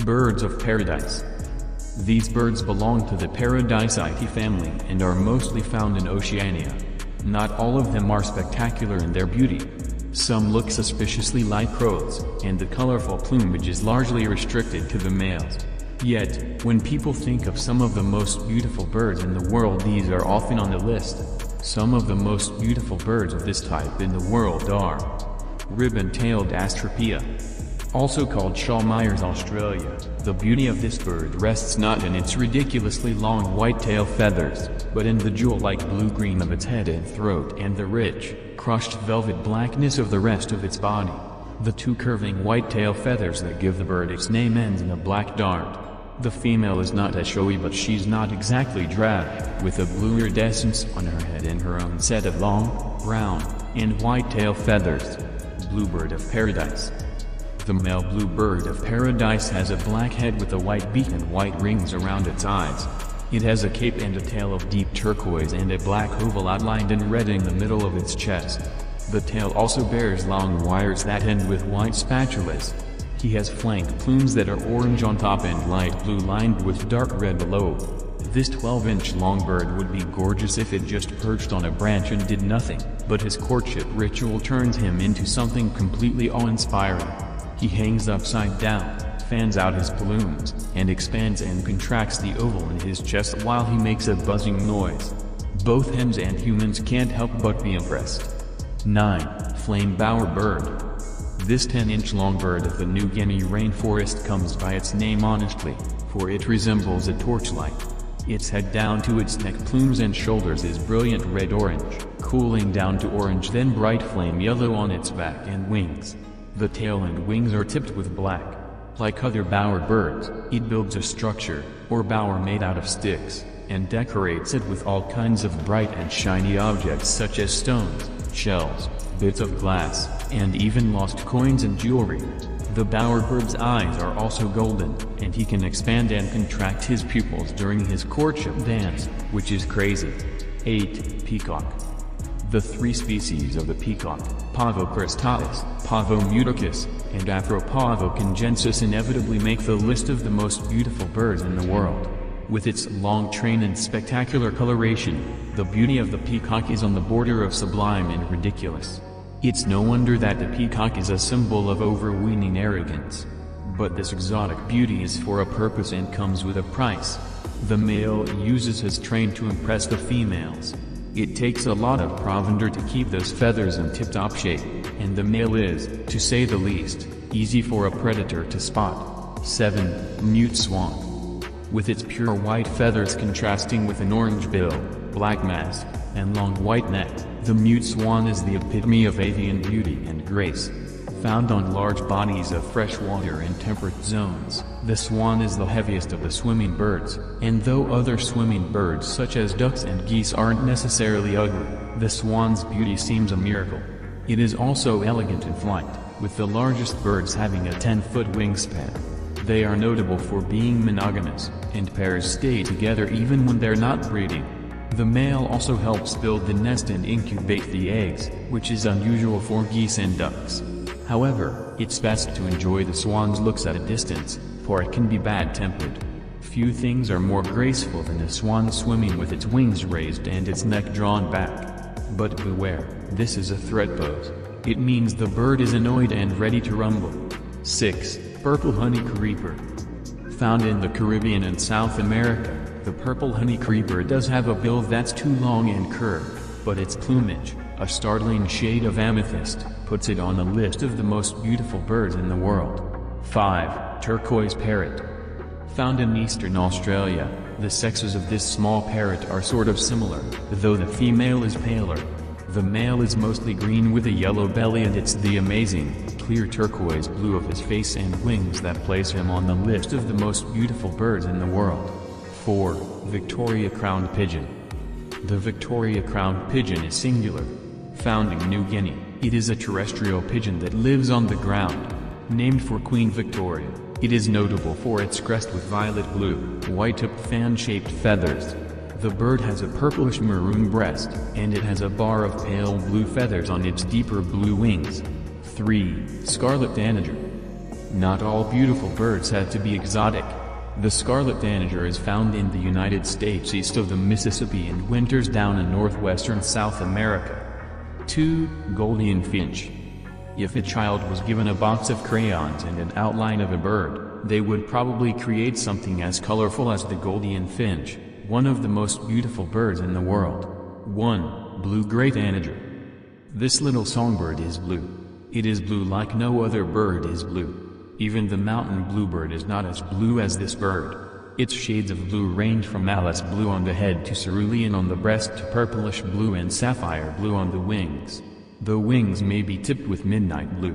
Birds of paradise. These birds belong to the Paradiseidae family and are mostly found in Oceania. Not all of them are spectacular in their beauty. Some look suspiciously like crows, and the colorful plumage is largely restricted to the males. Yet, when people think of some of the most beautiful birds in the world, these are often on the list. Some of the most beautiful birds of this type in the world are ribbon-tailed Astripia, also called Shawmeyer's Australia. The beauty of this bird rests not in its ridiculously long white tail feathers, but in the jewel-like blue-green of its head and throat and the rich, crushed velvet blackness of the rest of its body. The two curving white tail feathers that give the bird its name ends in a black dart. The female is not as showy, but she's not exactly drab, with a blue iridescence on her head and her own set of long, brown, and white tail feathers. Bluebird of paradise. The male bluebird of paradise has a black head with a white beak and white rings around its eyes. It has a cape and a tail of deep turquoise and a black oval outlined in red in the middle of its chest. The tail also bears long wires that end with white spatulas. He has flank plumes that are orange on top and light blue lined with dark red below. This 12-inch long bird would be gorgeous if it just perched on a branch and did nothing, but his courtship ritual turns him into something completely awe-inspiring. He hangs upside down, fans out his plumes, and expands and contracts the oval in his chest while he makes a buzzing noise. Both hens and humans can't help but be impressed. 9. Flame bowerbird. This 10-inch long bird of the New Guinea rainforest comes by its name honestly, for it resembles a torchlight. Its head down to its neck, plumes and shoulders is brilliant red-orange, cooling down to orange, then bright flame yellow on its back and wings. The tail and wings are tipped with black. Like other bowerbirds, it builds a structure, or bower made out of sticks, and decorates it with all kinds of bright and shiny objects such as stones, shells, bits of glass, and even lost coins and jewelry. The bowerbird's eyes are also golden, and he can expand and contract his pupils during his courtship dance, which is crazy. 8. Peacock. The three species of the peacock, Pavo cristatus, Pavo muticus, and Afropavo congensis, inevitably make the list of the most beautiful birds in the world. With its long train and spectacular coloration, the beauty of the peacock is on the border of sublime and ridiculous. It's no wonder that the peacock is a symbol of overweening arrogance. But this exotic beauty is for a purpose and comes with a price. The male uses his train to impress the females. It takes a lot of provender to keep those feathers in tip-top shape, and the male is, to say the least, easy for a predator to spot. 7. Mute swan. With its pure white feathers contrasting with an orange bill, black mask, and long white neck, the mute swan is the epitome of avian beauty and grace. Found on large bodies of fresh water in temperate zones, the swan is the heaviest of the swimming birds, and though other swimming birds such as ducks and geese aren't necessarily ugly, the swan's beauty seems a miracle. It is also elegant in flight, with the largest birds having a 10-foot wingspan. They are notable for being monogamous, and pairs stay together even when they're not breeding. The male also helps build the nest and incubate the eggs, which is unusual for geese and ducks. However, it's best to enjoy the swan's looks at a distance, for it can be bad-tempered. Few things are more graceful than a swan swimming with its wings raised and its neck drawn back. But beware, this is a threat pose. It means the bird is annoyed and ready to rumble. 6. Purple honey creeper. Found in the Caribbean and South America, the purple honey creeper does have a bill that's too long and curved, but its plumage, a startling shade of amethyst, puts it on the list of the most beautiful birds in the world. 5. Turquoise parrot. Found in eastern Australia, the sexes of this small parrot are sort of similar, though the female is paler. The male is mostly green with a yellow belly, and it's the amazing, clear turquoise blue of his face and wings that place him on the list of the most beautiful birds in the world. 4. Victoria crowned pigeon. The Victoria crowned pigeon is singular. Found in New Guinea, it is a terrestrial pigeon that lives on the ground. Named for Queen Victoria, it is notable for its crest with violet blue, white-tipped fan-shaped feathers. The bird has a purplish maroon breast, and it has a bar of pale blue feathers on its deeper blue wings. 3. Scarlet tanager. Not all beautiful birds have to be exotic. The scarlet tanager is found in the United States east of the Mississippi and winters down in northwestern South America. 2. Goldien finch. If a child was given a box of crayons and an outline of a bird, they would probably create something as colorful as the Goldien finch, one of the most beautiful birds in the world. 1. Blue-gray tanager. This little songbird is blue. It is blue like no other bird is blue. Even the mountain bluebird is not as blue as this bird. Its shades of blue range from Alice blue on the head to cerulean on the breast to purplish blue and sapphire blue on the wings. The wings may be tipped with midnight blue.